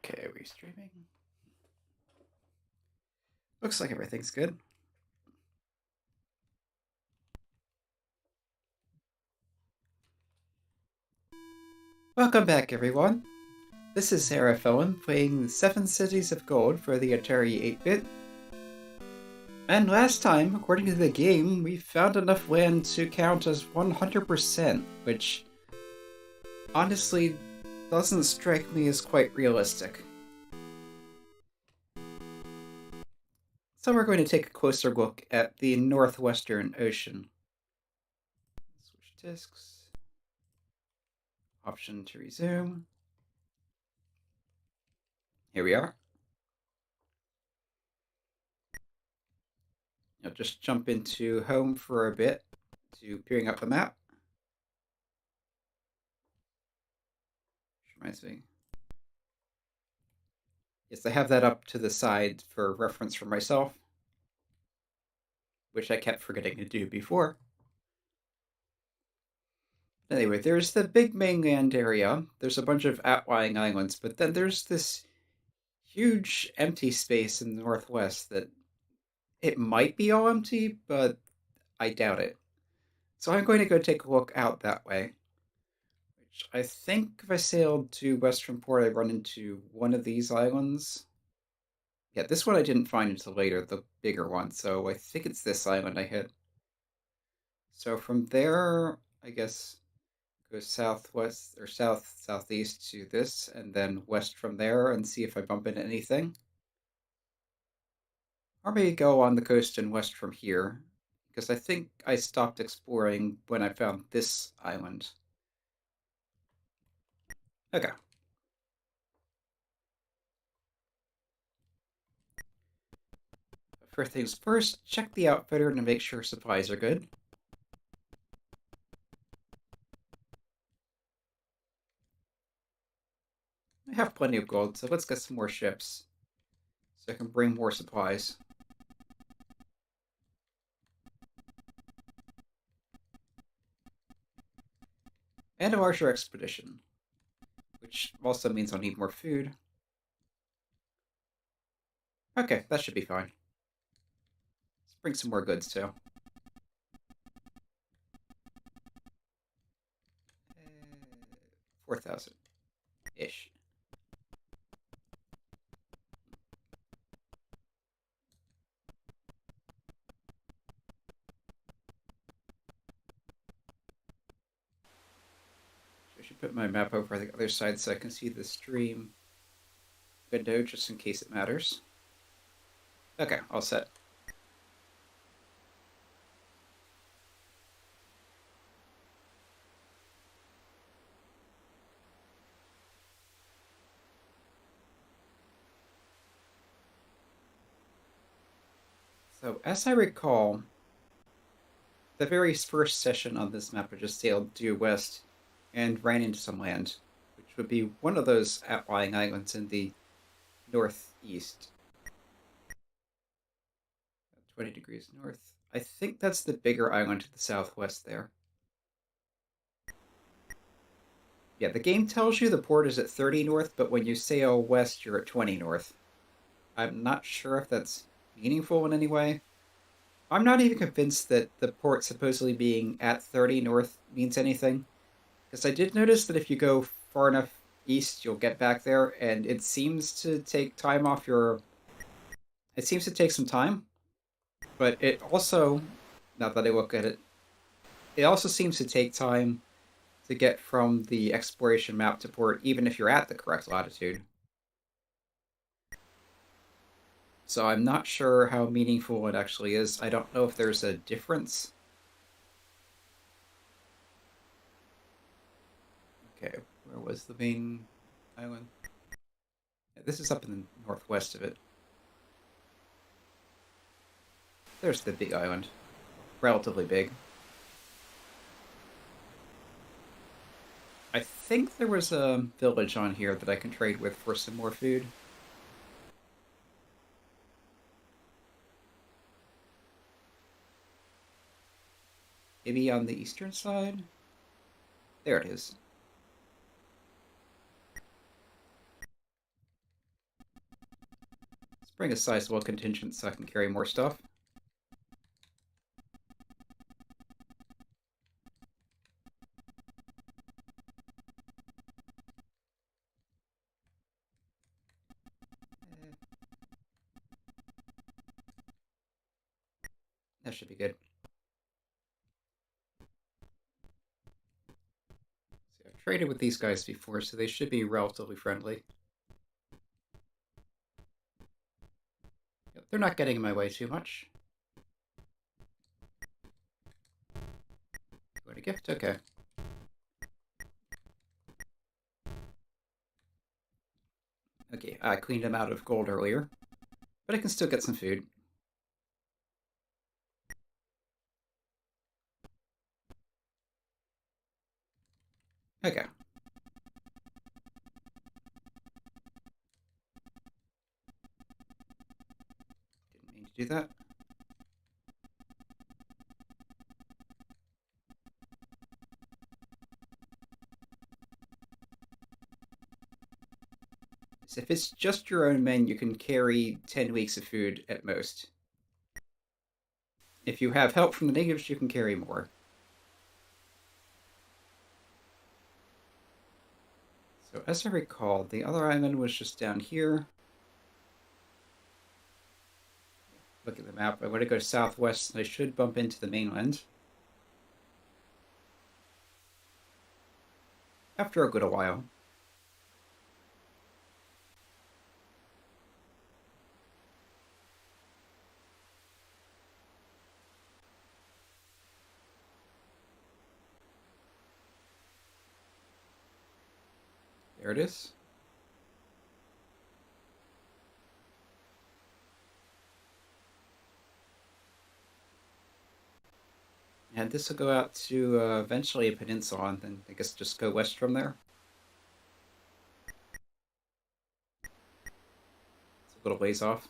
Okay, are we streaming? Looks like everything's good. Welcome back, everyone. This is Sarah Phelan playing 7 Cities of Gold for the Atari 8-bit. And last time, according to the game, we found enough land to count as 100%, which honestly doesn't strike me as quite realistic. So we're going to take a closer look at the northwestern ocean. Switch disks. Option to resume. Here we are. I'll just jump into home for a bit to peering up the map. Which reminds me. Yes, I have that up to the side for reference for myself, which I kept forgetting to do before. Anyway, there's the big mainland area. There's a bunch of outlying islands, but then there's this huge empty space in the northwest that it might be all empty, but I doubt it. So I'm going to go take a look out that way. Which I think if I sailed to Western Port, I run into one of these islands. Yeah, this one I didn't find until later, the bigger one, so I think it's this island I hit. So from there, I guess go southwest or southeast to this, and then west from there and see if I bump into anything. Or maybe go on the coast and west from here, because I think I stopped exploring when I found this island. Okay. First things first, check the outfitter to make sure supplies are good. I have plenty of gold, so let's get some more ships so I can bring more supplies. And a larger expedition, which also means I'll need more food. Okay, that should be fine. Let's bring some more goods too. 4,000-ish. I should put my map over the other side so I can see the stream window just in case it matters. Okay, all set. So, as I recall, the very first session on this map I just sailed due west and ran into some land, which would be one of those outlying islands in the northeast. 20 degrees north. I think that's the bigger island to the southwest there. Yeah, the game tells you the port is at 30 north, but when you sail west, you're at 20 north. I'm not sure if that's meaningful in any way. I'm not even convinced that the port supposedly being at 30 north means anything. Because I did notice that if you go far enough east, you'll get back there, and it seems to take time off your... It seems to take some time, but it also, now that I look at it, it also seems to take time to get from the exploration map to port, even if you're at the correct latitude. So I'm not sure how meaningful it actually is. I don't know if there's a difference. Okay, where was the main island? This is up in the northwest of it. There's the big island. Relatively big. I think there was a village on here that I can trade with for some more food. Maybe on the eastern side? There it is. bring a sizable contingent so I can carry more stuff. That should be good. See, I've traded with these guys before, so they should be relatively friendly. Yep, they're not getting in my way too much. What a gift? Okay. Okay, I cleaned them out of gold earlier, but I can still get some food. Okay. Didn't mean to do that. So if it's just your own men, you can carry 10 weeks of food at most. If you have help from the natives, you can carry more. So as I recall, the other island was just down here. Look at the map. I want to go southwest, and I should bump into the mainland. After a good while. There it is. And this will go out to eventually a peninsula, and then I guess just go west from there. It's a little ways off.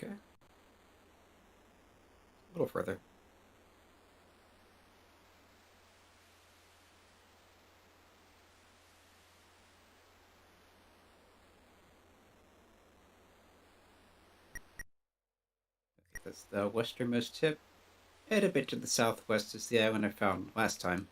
Okay. A little further. Okay, that's the westernmost tip. Head a bit to the southwest is the island I found last time.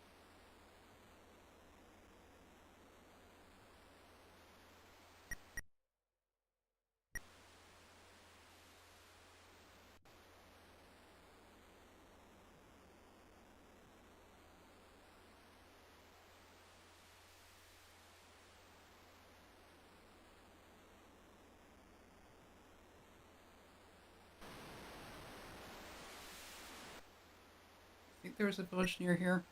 I think there was a village near here.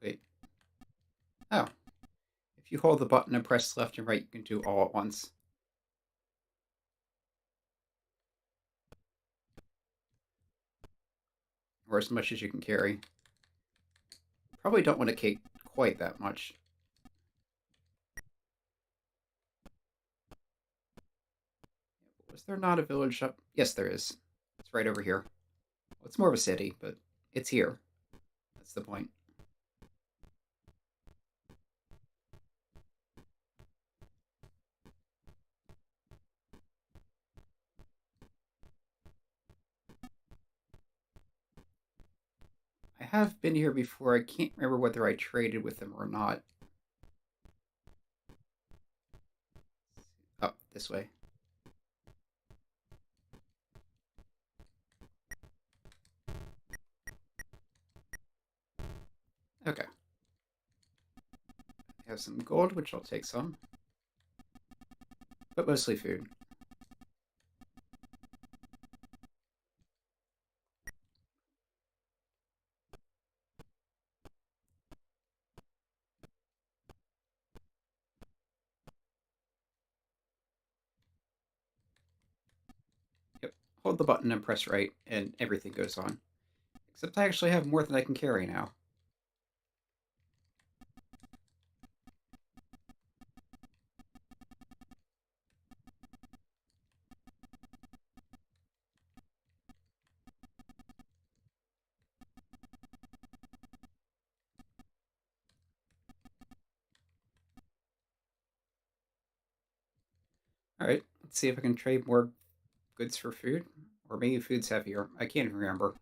Wait. Oh. If you hold the button and press left and right, you can do all at once. Or as much as you can carry. Probably don't want to take quite that much. Was there not a village up? Yes, there is. It's right over here. Well, it's more of a city, but it's here. That's the point. I have been here before. I can't remember whether I traded with them or not. Up this way. Okay. I have some gold, which I'll take some. But mostly food. hold the button and press right, and everything goes on. Except I actually have more than I can carry now. Alright, let's see if I can trade more goods for food. Or maybe food's heavier. I can't even remember.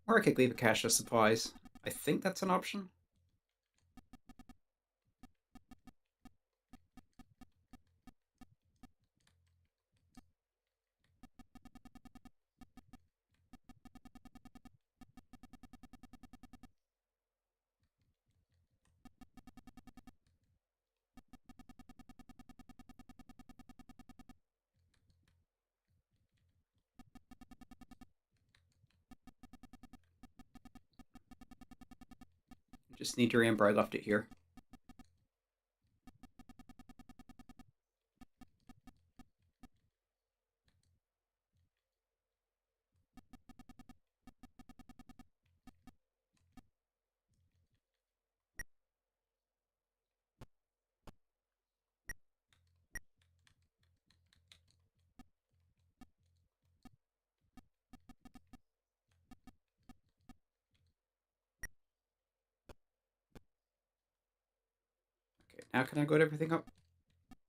Or I could leave a cache of supplies. I think that's an option. Just need to remember I left it here. Okay, now can I go to everything up?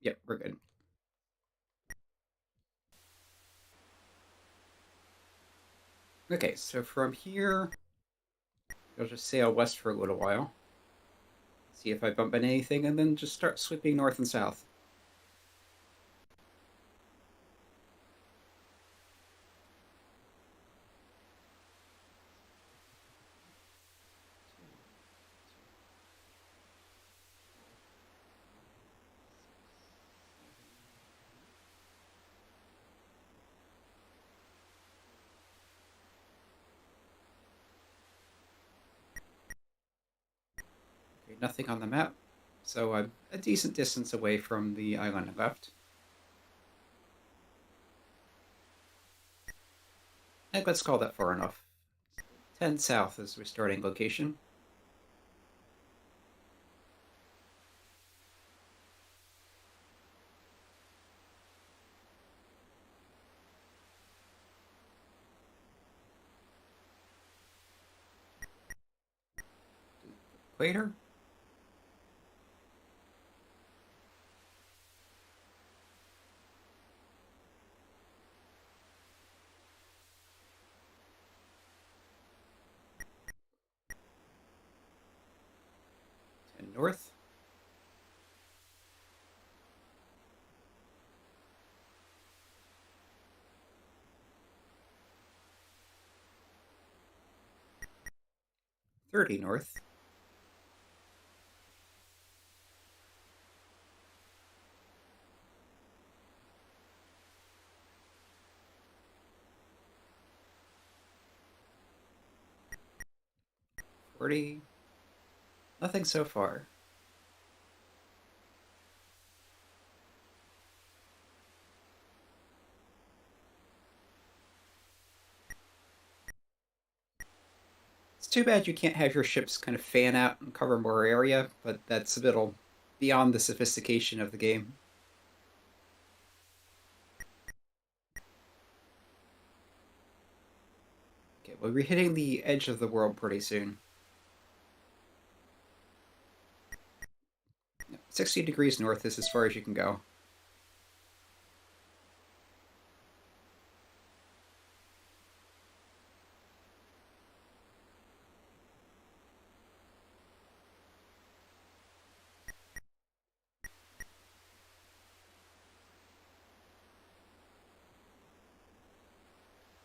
Yep, we're good. Okay, so from here, I'll just sail west for a little while. See if I bump into anything, and then just start sweeping north and south. Okay, nothing on the map, so I'm a decent distance away from the island I left. And let's call that far enough. 10 south is our starting location. Equator? And north? .30 north. .40. Nothing so far. It's too bad you can't have your ships kind of fan out and cover more area, but that's a little beyond the sophistication of the game. Okay, well, we're hitting the edge of the world pretty soon. 60 degrees north is as far as you can go.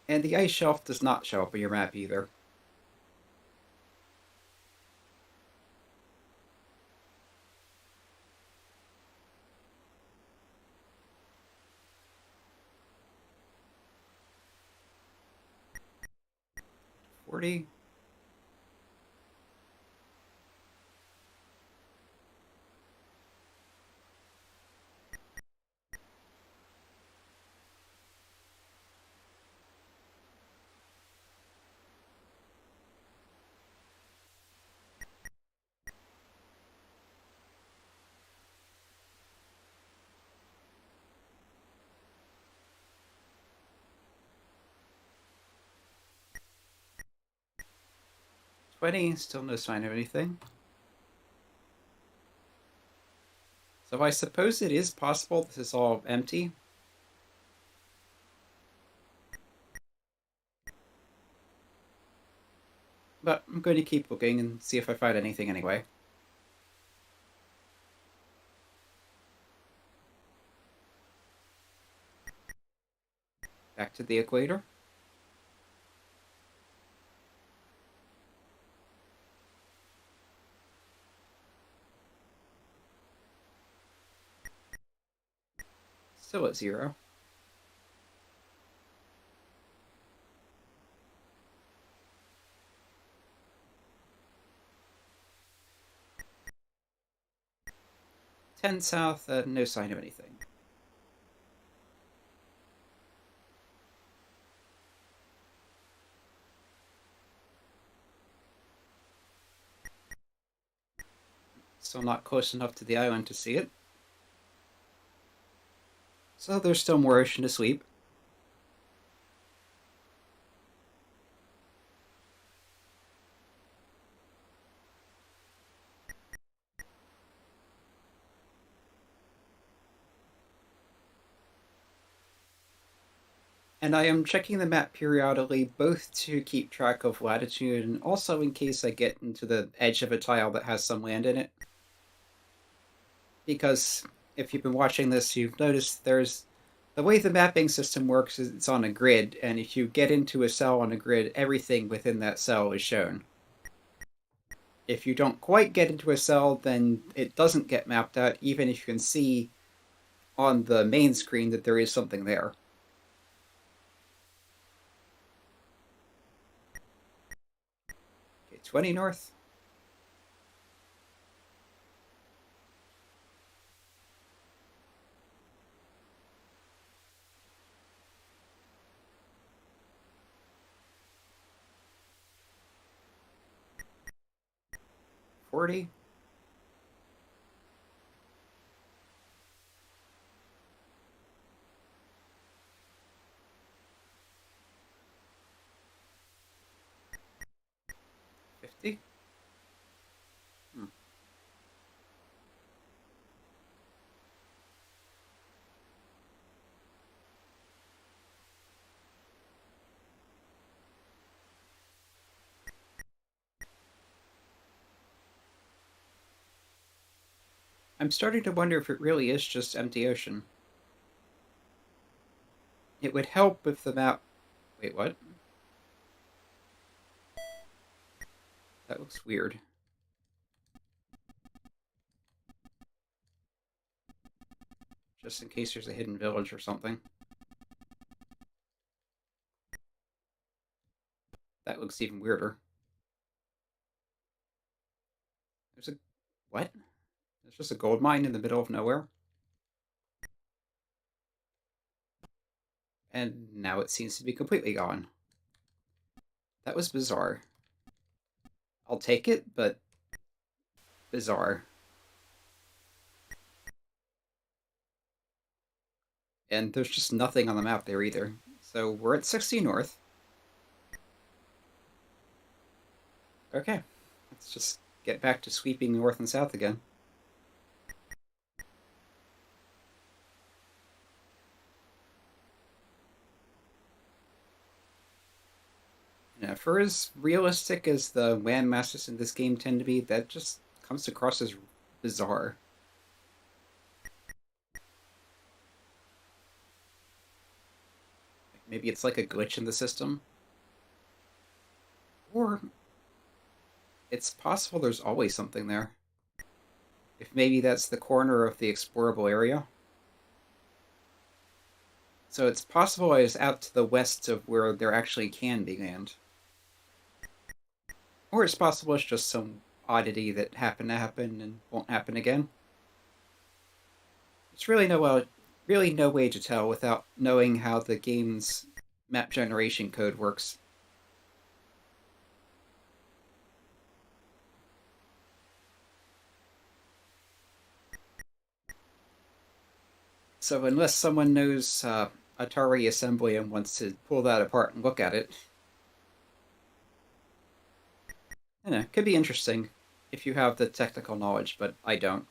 And the ice shelf does not show up on your map either. .40. 20, still no sign of anything. So I suppose it is possible this is all empty. But I'm going to keep looking and see if I find anything anyway. Back to the equator. Still at 0. Ten south, no sign of anything. Still not close enough to the island to see it. So there's still more ocean to sweep. And I am checking the map periodically, both to keep track of latitude and also in case I get into the edge of a tile that has some land in it. Because if you've been watching this, you've noticed there's the way the mapping system works is it's on a grid, and if you get into a cell on a grid, everything within that cell is shown. If you don't quite get into a cell, then it doesn't get mapped out, even if you can see on the main screen that there is something there. Okay, 20 north. $40. $50. I'm starting to wonder if it really is just empty ocean. It would help if the map... Wait, what? That looks weird. Just in case there's a hidden village or something. That looks even weirder. There's a... What? There's just a gold mine in the middle of nowhere? And now it seems to be completely gone. That was bizarre. I'll take it, but bizarre. And there's just nothing on the map there either. So we're at 60 north. Okay, let's just get back to sweeping north and south again. Yeah, for as realistic as the landmasses in this game tend to be, that just comes across as bizarre. Maybe it's like a glitch in the system. Or it's possible there's always something there. If maybe that's the corner of the explorable area. So it's possible it's out to the west of where there actually can be land. Or it's possible it's just some oddity that happened to happen and won't happen again. It's really no way to tell without knowing how the game's map generation code works. So unless someone knows Atari assembly and wants to pull that apart and look at it, You know, it could be interesting if you have the technical knowledge, but I don't.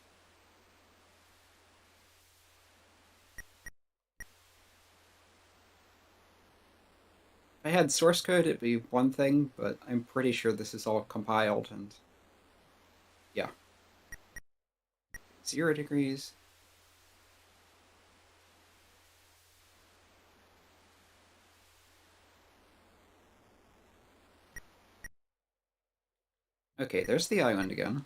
If I had source code, it'd be one thing, but I'm pretty sure this is all compiled, and yeah, 0 degrees. Okay, there's the island again.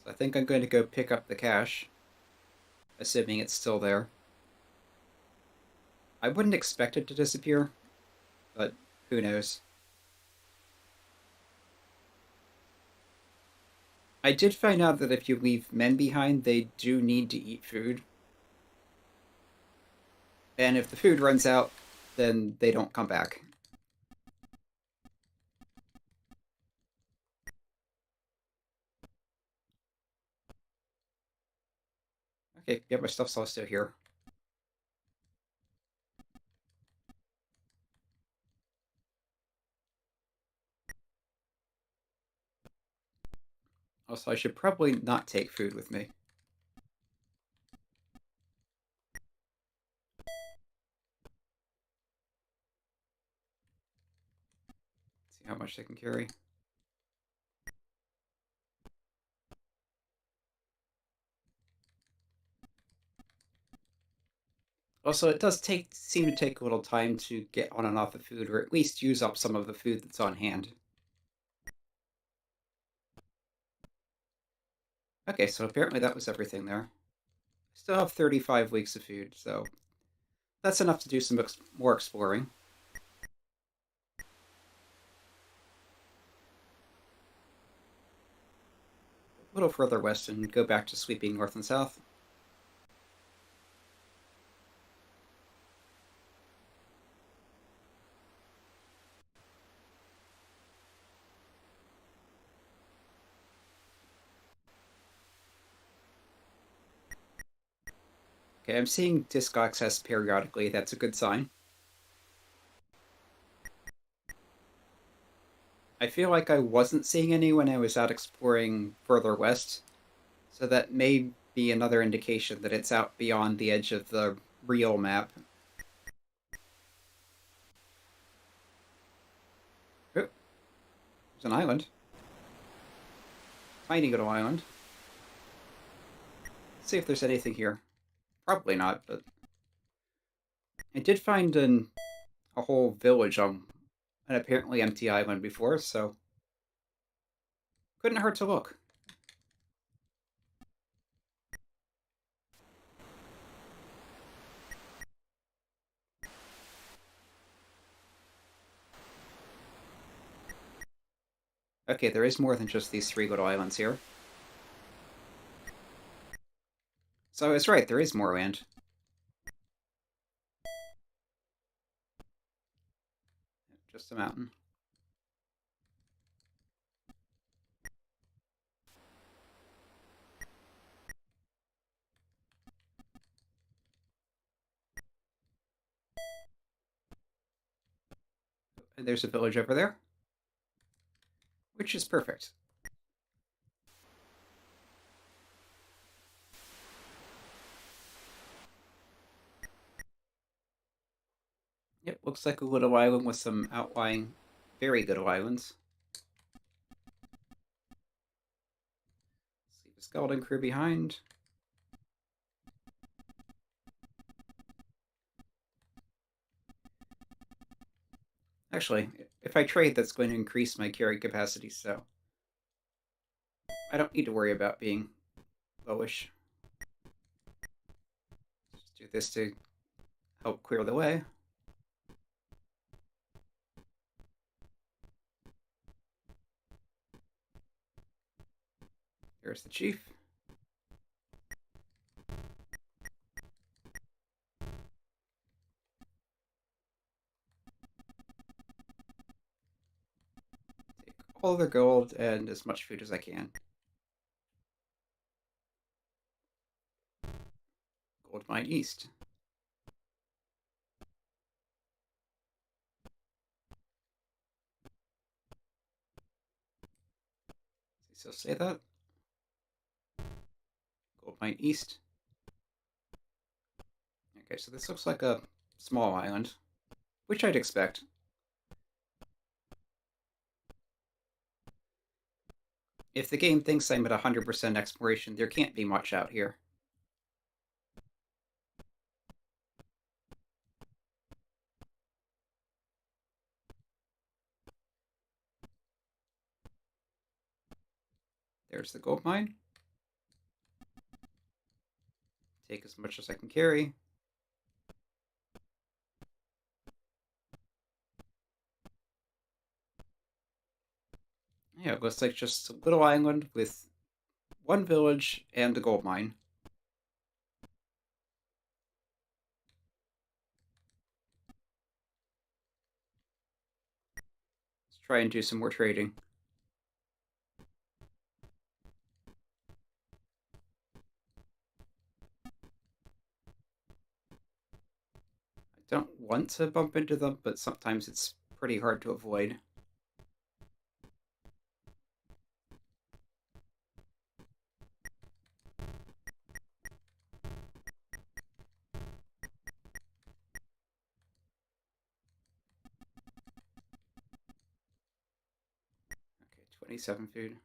So I think I'm going to go pick up the cache, assuming it's still there. I wouldn't expect it to disappear, but who knows. I did find out that if you leave men behind, they do need to eat food. And if the food runs out, then they don't come back. Okay, yeah, my stuff's all still here. Also, I should probably not take food with me. See how much I can carry. Also, it does seem to take a little time to get on and off the food, or at least use up some of the food that's on hand. Okay, so apparently that was everything there. Still have 35 weeks of food, so that's enough to do some more exploring. A little further west and go back to sweeping north and south. Okay, I'm seeing disk access periodically. That's a good sign. I feel like I wasn't seeing any when I was out exploring further west, so that may be another indication that it's out beyond the edge of the real map. Oh, there's an island. Tiny little island. Let's see if there's anything here. Probably not, but I did find a whole village on an apparently empty island before, so couldn't hurt to look. Okay, there is more than just these three little islands here. So I was right, there is more land. Just a mountain. And there's a village over there, which is perfect. Yep, looks like a little island with some outlying, very good islands. Leave a skeleton crew behind. Actually, if I trade, that's going to increase my carry capacity, so I don't need to worry about being lowish. Just do this to help clear the way. There's the chief. Take all their gold and as much food as I can. Gold mine east. still say that? Gold mine east. Okay, so this looks like a small island, which I'd expect. If the game thinks I'm at 100% exploration, there can't be much out here. There's the gold mine. Take as much as I can carry. Yeah, it looks like just a little island with one village and a gold mine. Let's try and do some more trading. I don't want to bump into them, but sometimes it's pretty hard to avoid. Okay, 27 food,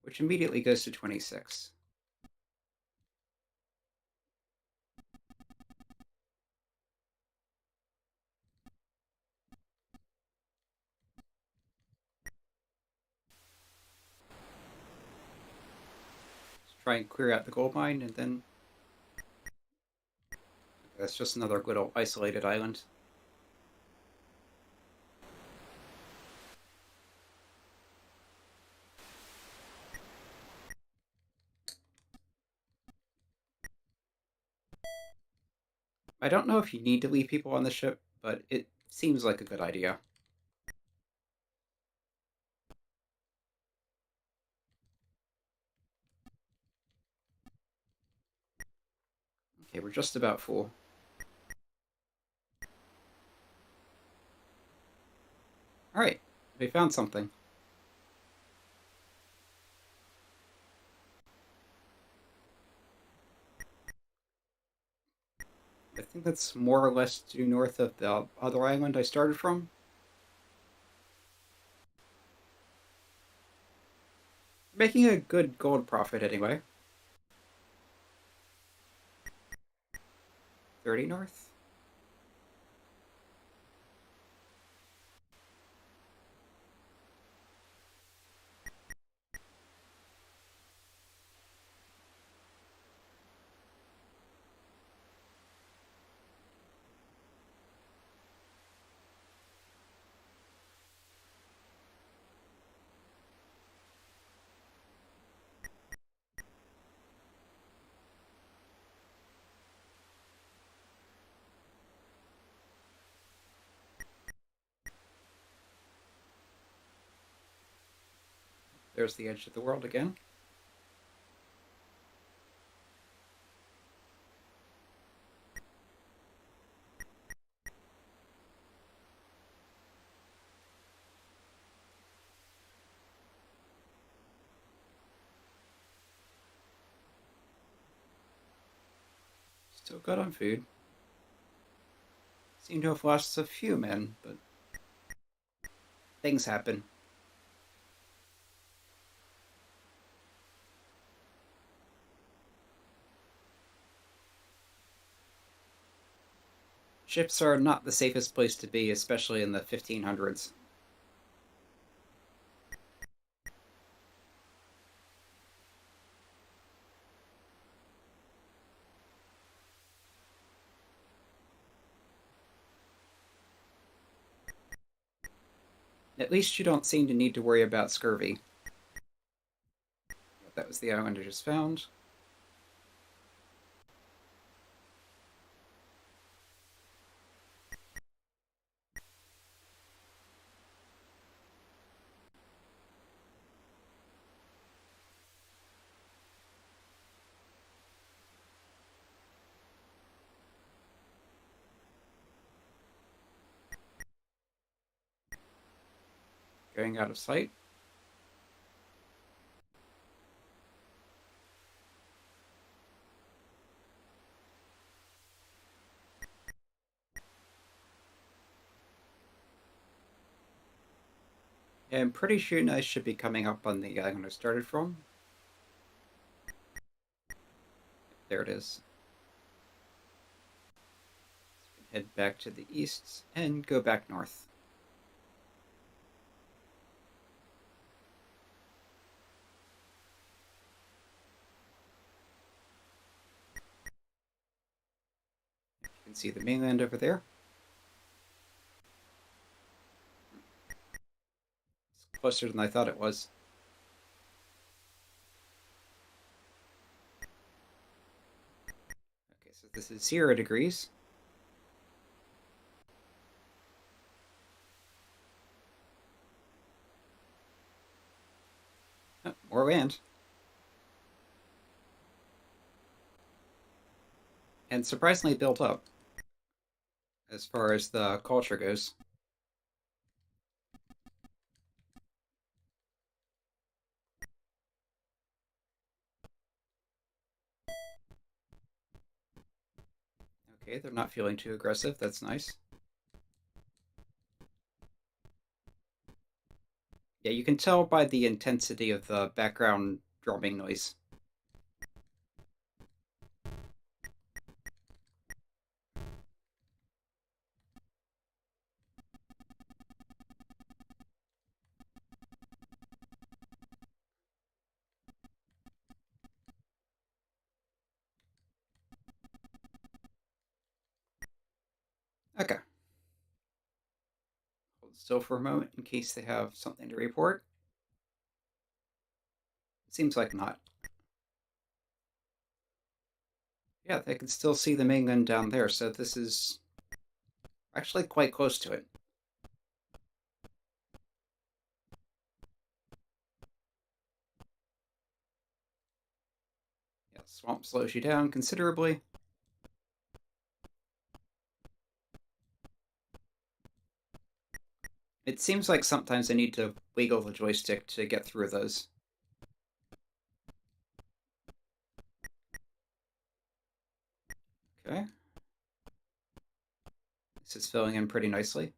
which immediately goes to 26. Let's try and clear out the gold mine, and then that's just another little isolated island. I don't know if you need to leave people on the ship, but it seems like a good idea. Okay, we're just about full. Alright, we found something. I think that's more or less due north of the other island I started from. Making a good gold profit anyway. 30 north? There's the edge of the world again. Still good on food. Seem to have lost a few men, but things happen. Ships are not the safest place to be, especially in the 1500s. At least you don't seem to need to worry about scurvy. That was the island I just found. Going out of sight. Okay, I'm pretty sure I should be coming up on the island I started from. There it is. Head back to the east and go back north. You can see the mainland over there. It's closer than I thought it was. Okay, so this is 0 degrees. Oh, more land. And surprisingly built up as far as the culture goes. Okay, they're not feeling too aggressive. That's nice. Yeah, you can tell by the intensity of the background drumming noise. Okay. Hold still for a moment in case they have something to report. Seems like not. Yeah, they can still see the mainland down there, so this is actually quite close to it. Yeah, swamp slows you down considerably. It seems like sometimes I need to wiggle the joystick to get through those. Okay. This is filling in pretty nicely.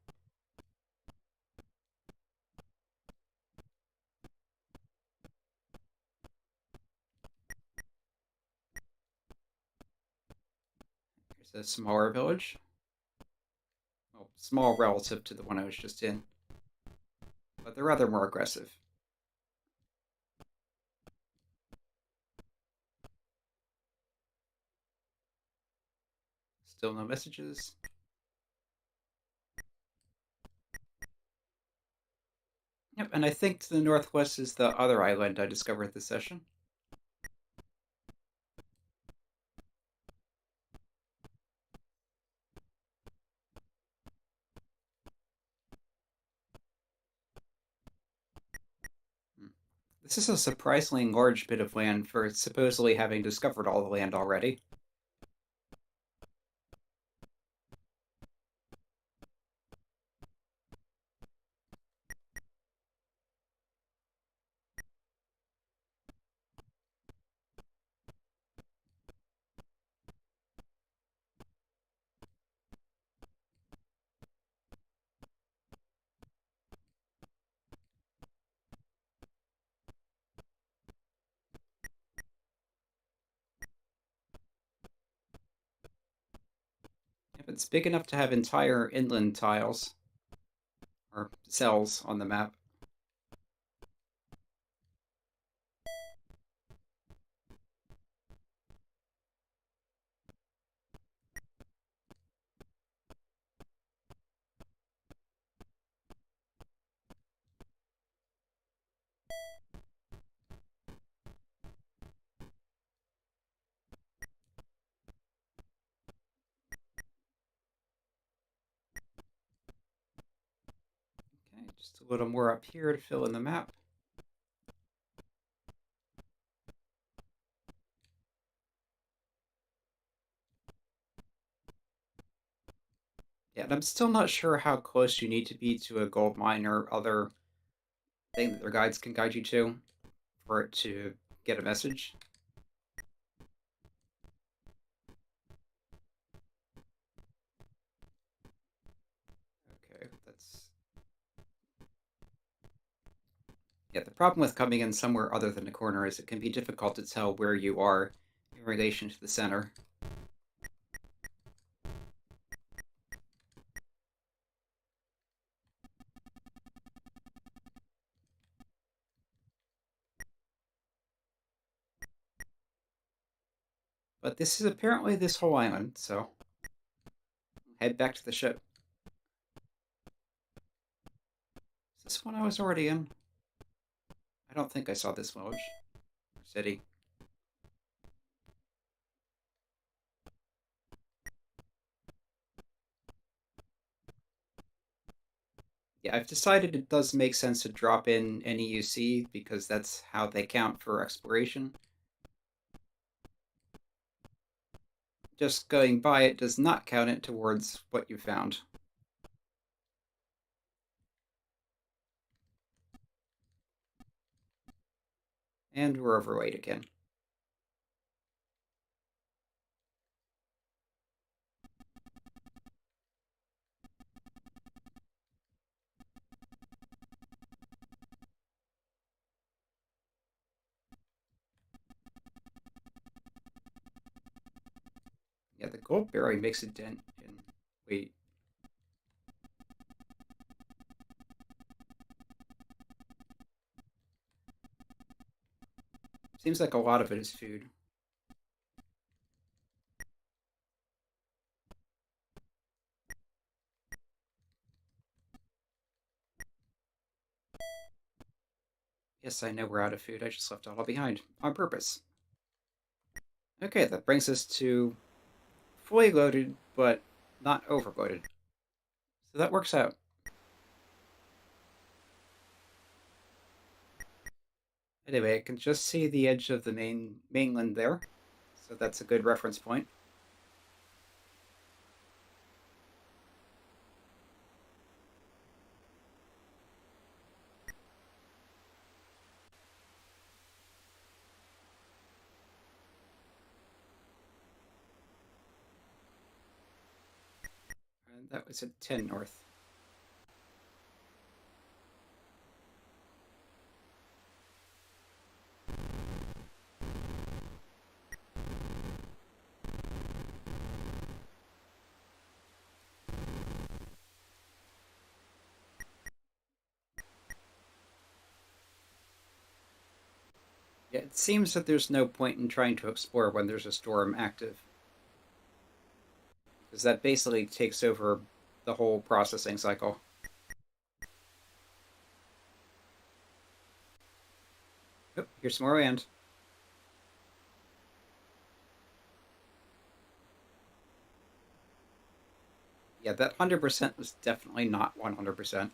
Here's a smaller village. Well, small relative to the one I was just in, but they're rather more aggressive. Still no messages. Yep, and I think to the northwest is the other island I discovered this session. Hmm. This is a surprisingly large bit of land for supposedly having discovered all the land already. Yep, it's big enough to have entire inland tiles or cells on the map. Okay, just a little more up here to fill in the map. Yeah, and I'm still not sure how close you need to be to a gold mine or other thing that their guides can guide you to for it to get a message. Okay, that's Yeah, the problem with coming in somewhere other than the corner is it can be difficult to tell where you are in relation to the center. But this is apparently this whole island, so head back to the ship. Is this one I was already in? I don't think I saw this village or city. Yeah, I've decided it does make sense to drop in any you see because that's how they count for exploration. Just going by it does not count it towards what you found. And we're overweight again. Yeah, the gold berry makes a dent in weight. Seems like a lot of it is food. Yes, I know we're out of food. I just left it all behind on purpose. Okay, that brings us to fully loaded, but not overloaded. So that works out. Anyway, I can just see the edge of the mainland there, so that's a good reference point. And that was at 10 north. Yeah, it seems that there's no point in trying to explore when there's a storm active, because that basically takes over the whole processing cycle. Oh, here's some more land. Yeah, that 100% was definitely not 100%.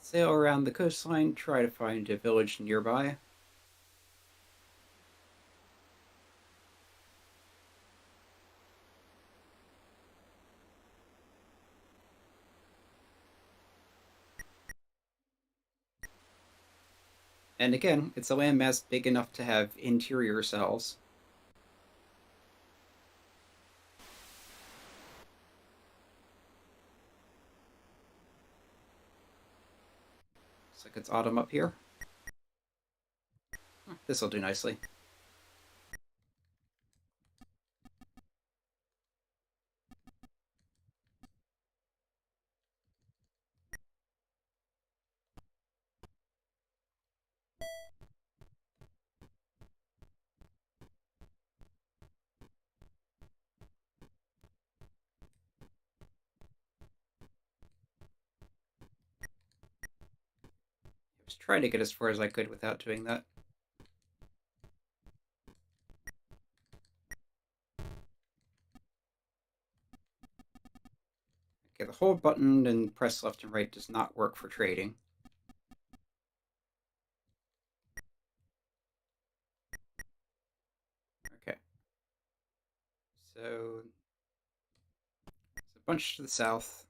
Sail around the coastline, try to find a village nearby. And again, it's a landmass big enough to have interior cells. Looks like it's autumn up here. This will do nicely. I was trying to get as far as I could without doing that. Okay, the hold button and press left and right does not work for trading. Okay, so there's a bunch to the south.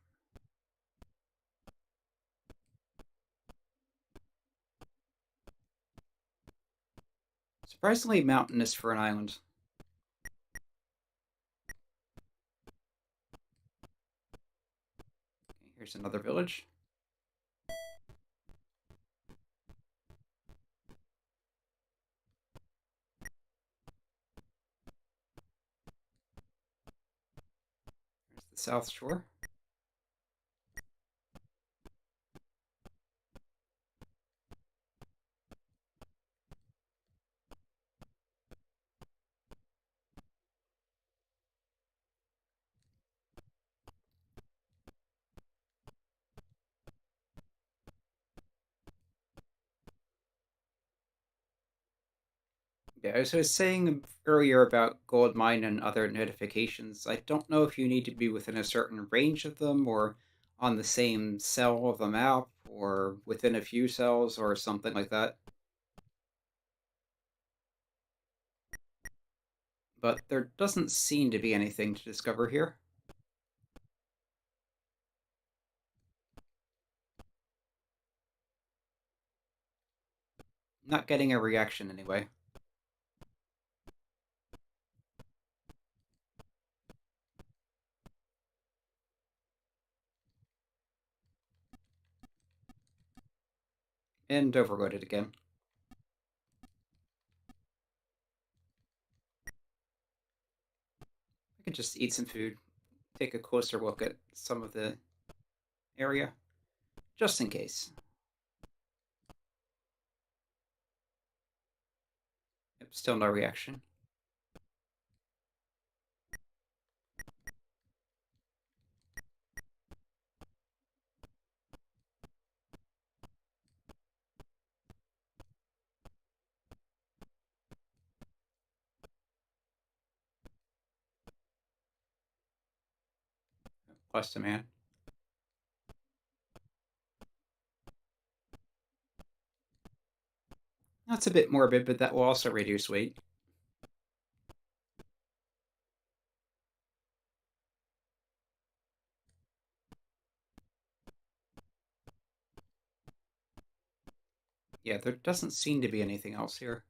Surprisingly mountainous for an island. There's another village. There's the South Shore. Yeah, as I was saying earlier about gold mine and other notifications, I don't know if you need to be within a certain range of them or on the same cell of the map or within a few cells or something like that. But there doesn't seem to be anything to discover here. Not getting a reaction anyway. And overloaded again. I could just eat some food, take a closer look at some of the area, just in case. Yep, still no reaction. Plus demand. That's a bit morbid, but that will also reduce weight. Yeah, there doesn't seem to be anything else here.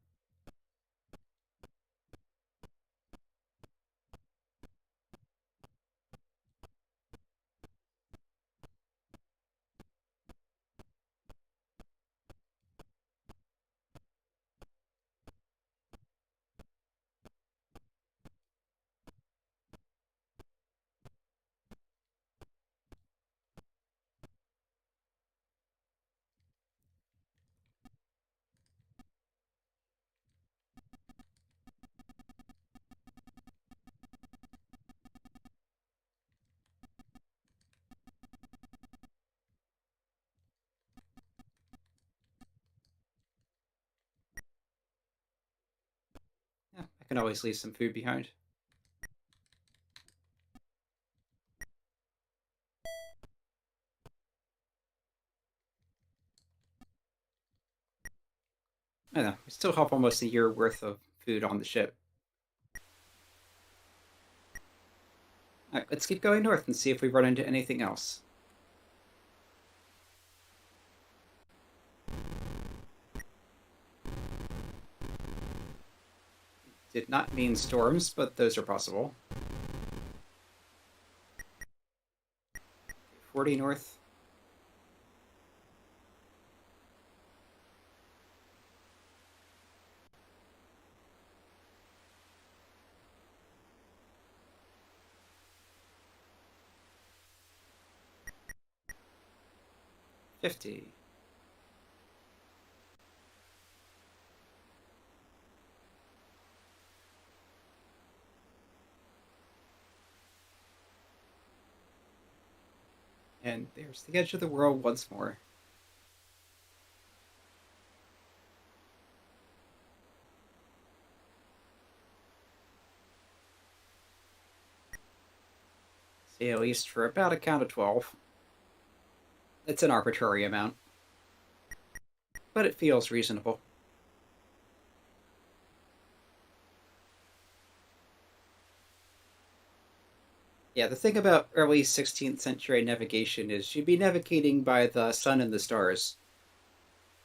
Yeah, I can always leave some food behind. I know, we still have almost a year worth of food on the ship. All right, let's keep going north and see if we run into anything else. Did not mean storms, but those are possible. 40 north. $50. And there's the edge of the world once more. Sail east for about a count of 12. It's an arbitrary amount, but it feels reasonable. Yeah, the thing about early 16th century navigation is you'd be navigating by the sun and the stars.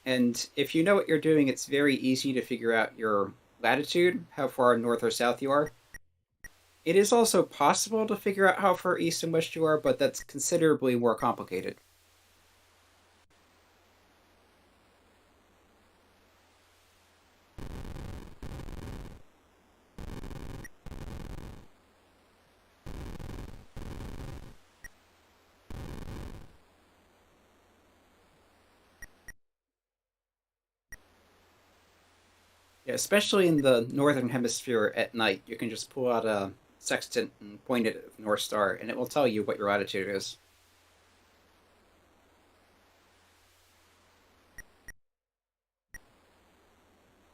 And if you know what you're doing, it's very easy to figure out your latitude, how far north or south you are. It is also possible to figure out how far east and west you are, but that's considerably more complicated. Yeah, especially in the northern hemisphere at night, you can just pull out a sextant and point it at the North Star, and it will tell you what your latitude is.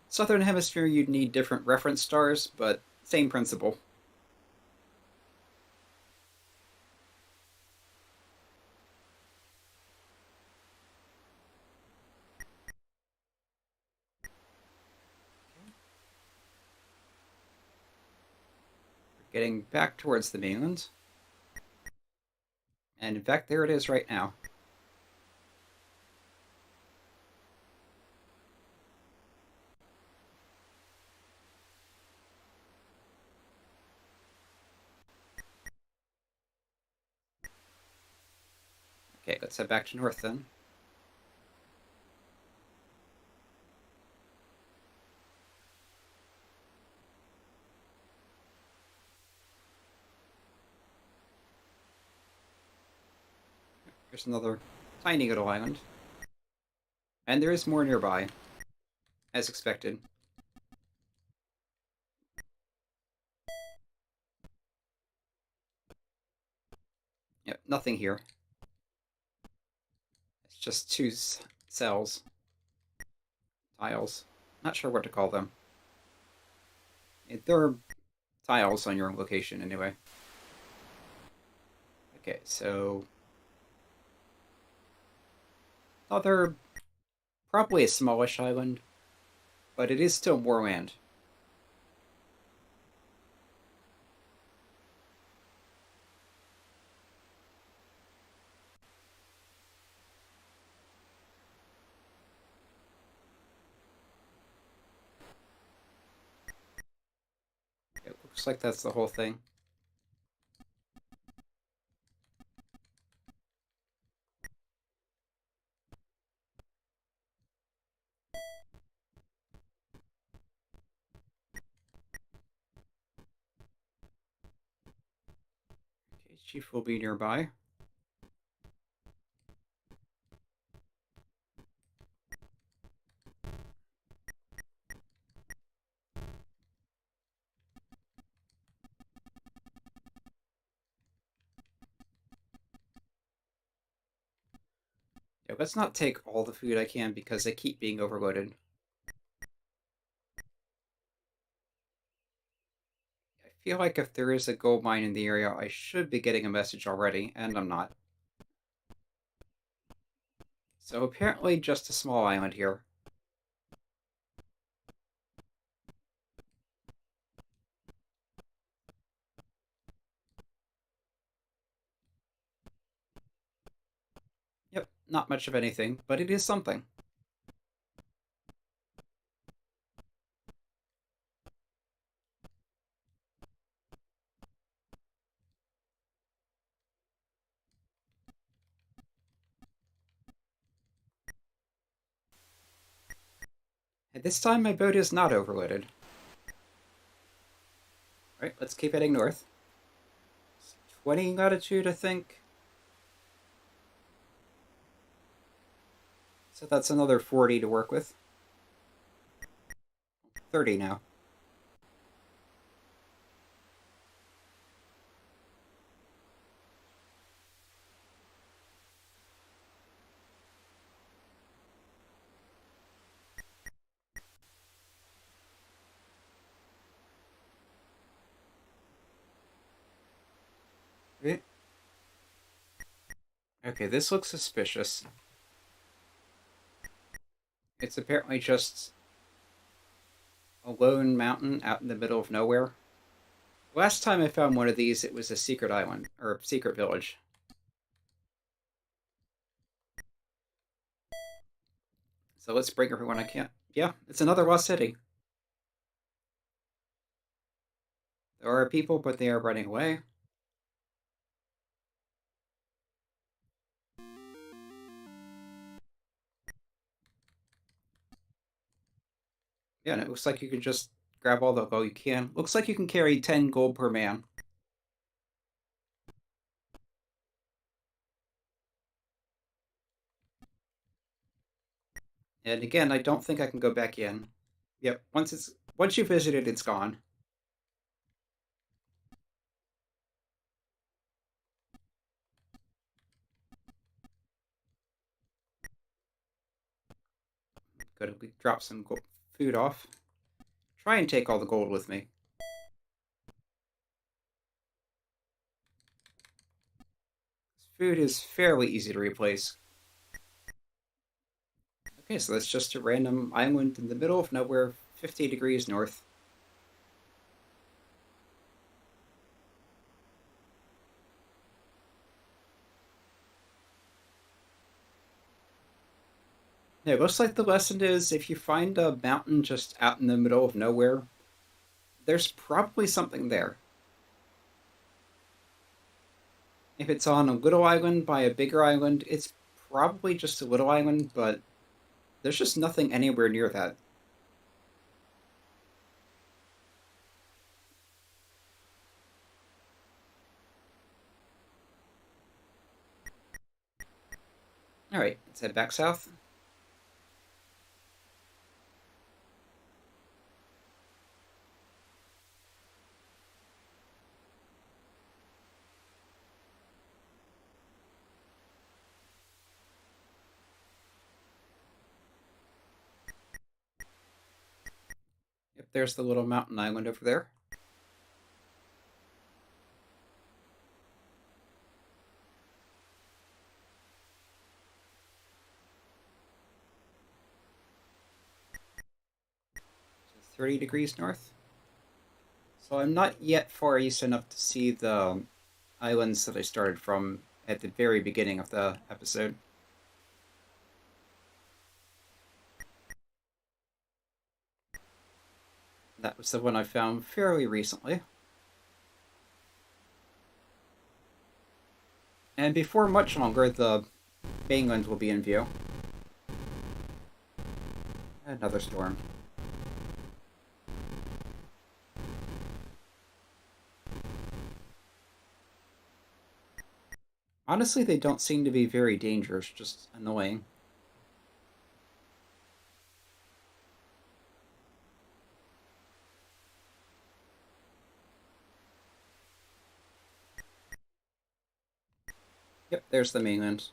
Southern hemisphere, you'd need different reference stars, but same principle. Getting back towards the mainland, and in fact, there it is right now. Okay, let's head back to north then. Here's another tiny little island, and there is more nearby, as expected. Yep, nothing here. It's just two cells, tiles. Not sure what to call them. They're tiles on your location anyway. Okay, so other probably a smallish island, but it is still more land. It looks like that's the whole thing. Okay, Chief will be nearby. Yeah, let's not take all the food I can because I keep being overloaded. I feel like if there is a gold mine in the area, I should be getting a message already, and I'm not. So apparently just a small island here. Yep, not much of anything, but it is something. And this time my boat is not overloaded. Alright, let's keep heading north. 20 latitude, I think. So that's another 40 to work with. 30 now. Okay, this looks suspicious. It's apparently just a lone mountain out in the middle of nowhere. Last time I found one of these, it was a secret island, or secret village. So let's bring everyone I can. Yeah, it's another lost city. There are people, but they are running away. Yeah, and it looks like you can just grab all the. Oh, you can. Looks like you can carry 10 gold per man. And again, I don't think I can go back in. Yep, once you visit it, it's gone. Gotta drop some food off. Try and take all the gold with me. Food is fairly easy to replace. Okay, so that's just a random island in the middle of nowhere, 50 degrees north. Yeah, it looks like the lesson is if you find a mountain just out in the middle of nowhere, there's probably something there. If it's on a little island by a bigger island, it's probably just a little island, but there's just nothing anywhere near that. All right, let's head back south. Yep, there's the little mountain island over there. So 30 degrees north. So I'm not yet far east enough to see the islands that I started from at the very beginning of the episode. That was the one I found fairly recently. And before much longer, the mainland will be in view. Another storm. Honestly, they don't seem to be very dangerous, just annoying. Yep, there's the mainland.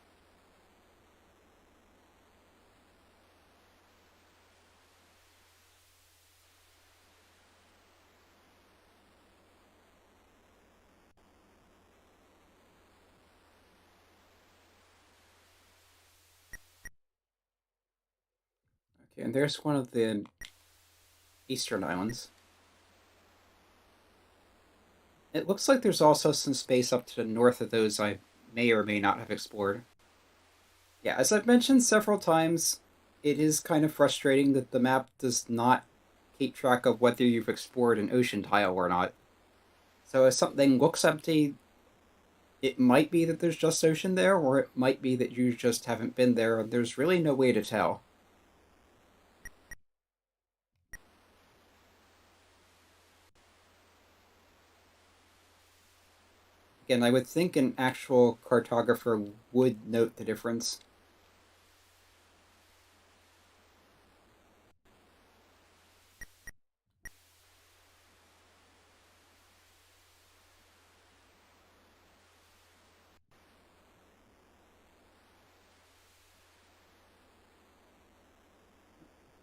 Okay, and there's one of the eastern islands. It looks like there's also some space up to the north of those I may or may not have explored. Yeah, as I've mentioned several times, it is kind of frustrating that the map does not keep track of whether you've explored an ocean tile or not. So if something looks empty, it might be that there's just ocean there, or it might be that you just haven't been there, and there's really no way to tell. Again, I would think an actual cartographer would note the difference.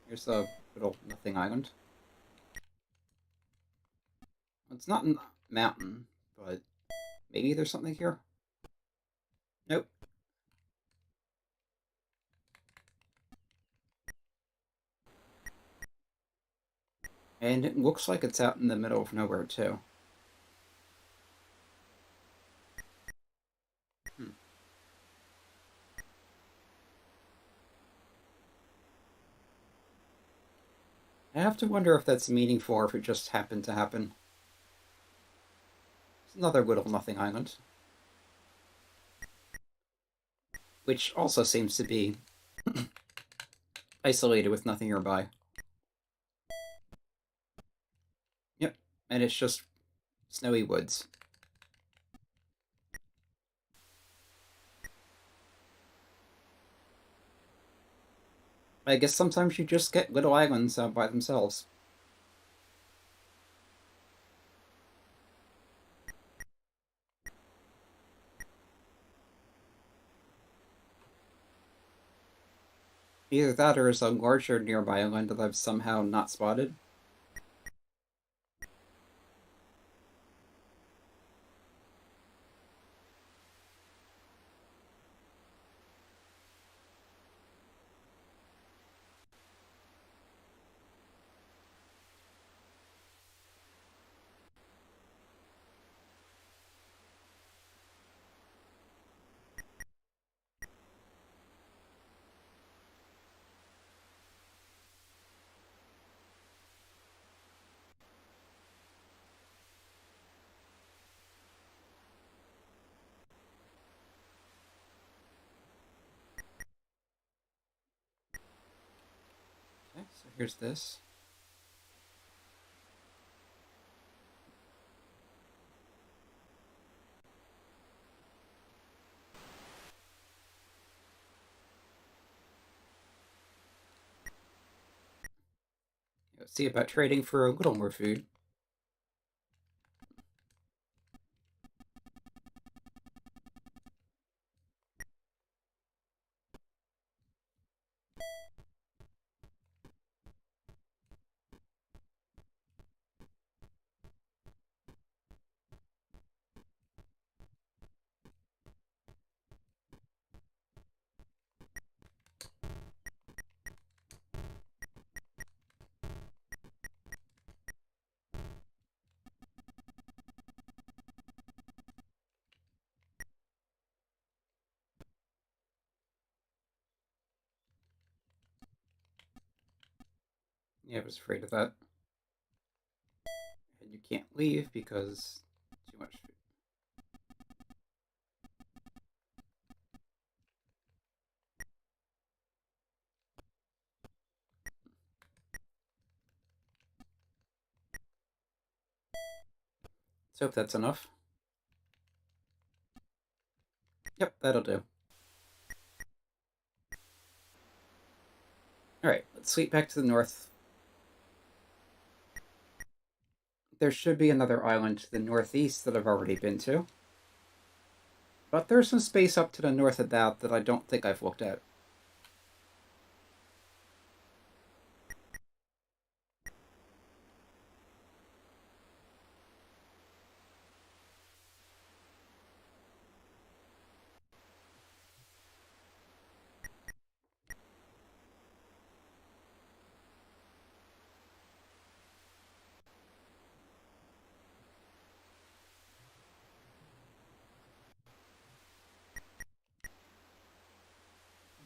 Here's a little nothing island. It's not a mountain, but maybe there's something here. Nope. And it looks like it's out in the middle of nowhere, too. Hmm. I have to wonder if that's meaningful or if it just happened to happen. Another little nothing island, which also seems to be isolated with nothing nearby. Yep, and it's just snowy woods. I guess sometimes you just get little islands by themselves. Either that or is a larger nearby island that I've somehow not spotted. Okay, so here's this. Let's see about trading for a little more food. Yeah, I was afraid of that. And you can't leave because too much food. Let's hope that's enough. Yep, that'll do. Alright, let's sweep back to the north. There should be another island to the northeast that I've already been to. But there's some space up to the north of that I don't think I've looked at.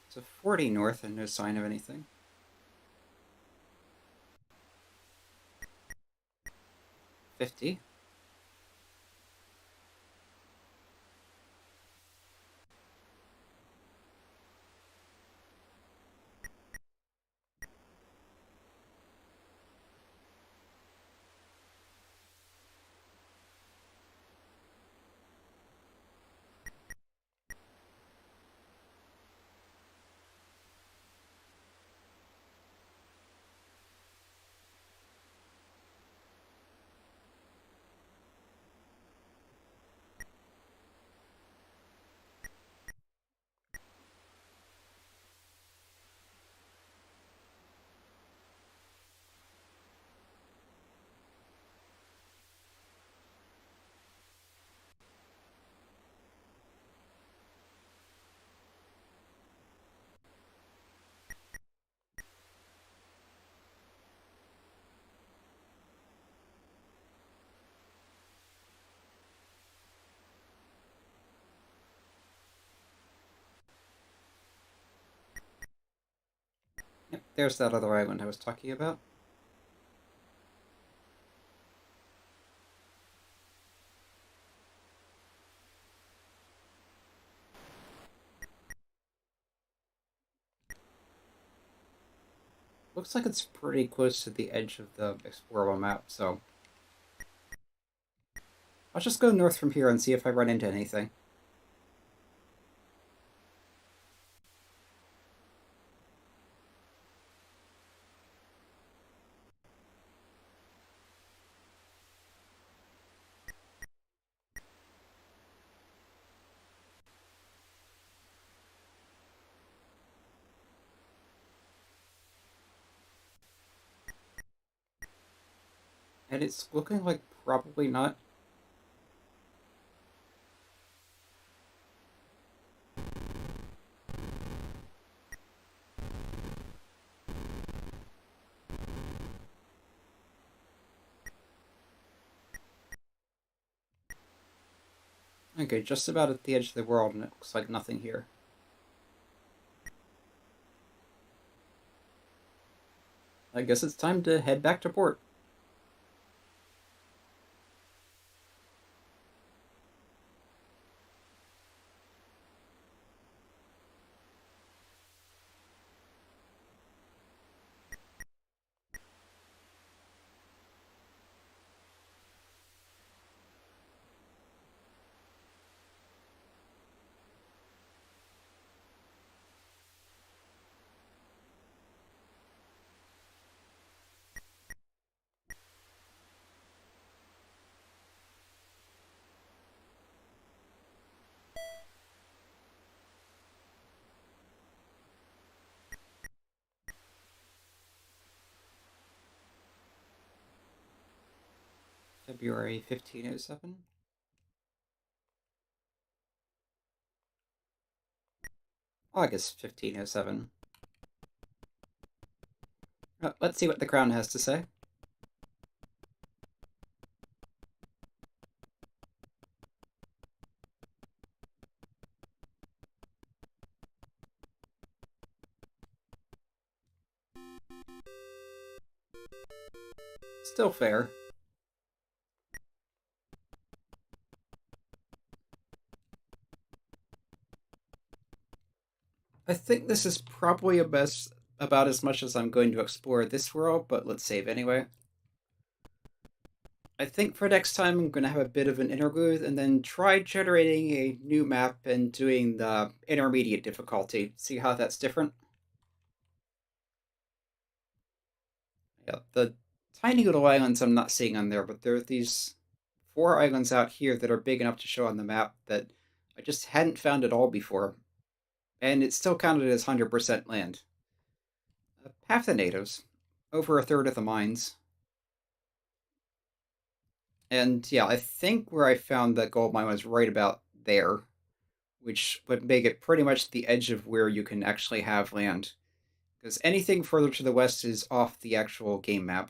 It's a 40 north and no sign of anything. 50. Yep, there's that other island I was talking about. Looks like it's pretty close to the edge of the explorable map, so I'll just go north from here and see if I run into anything. And it's looking like probably not. Okay, just about at the edge of the world, and it looks like nothing here. I guess it's time to head back to port. February 1507. August 1507. Let's see what the crown has to say. Still fair. I think this is probably about as much as I'm going to explore this world, but let's save anyway. I think for next time I'm going to have a bit of an interlude and then try generating a new map and doing the intermediate difficulty. See how that's different? Yeah, the tiny little islands I'm not seeing on there, but there are these four islands out here that are big enough to show on the map that I just hadn't found at all before. And it's still counted as 100% land. Half the natives, over a third of the mines. And yeah, I think where I found that gold mine was right about there, which would make it pretty much the edge of where you can actually have land. Because anything further to the west is off the actual game map.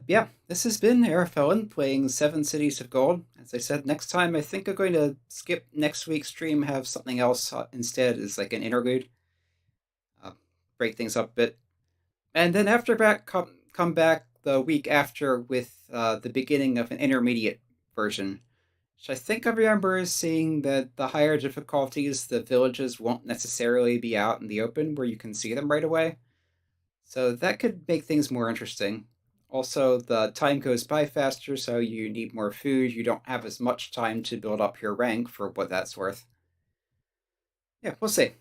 Yeah, this has been Arafellan playing Seven Cities of Gold. As I said, next time I think I'm going to skip next week's stream, have something else instead as like an interlude. Uh, Break things up a bit. And then after that, come back the week after with the beginning of an intermediate version. Which I think I remember seeing that the higher difficulties, the villages won't necessarily be out in the open where you can see them right away. So that could make things more interesting. Also, the time goes by faster, so you need more food. You don't have as much time to build up your rank for what that's worth. Yeah, we'll see.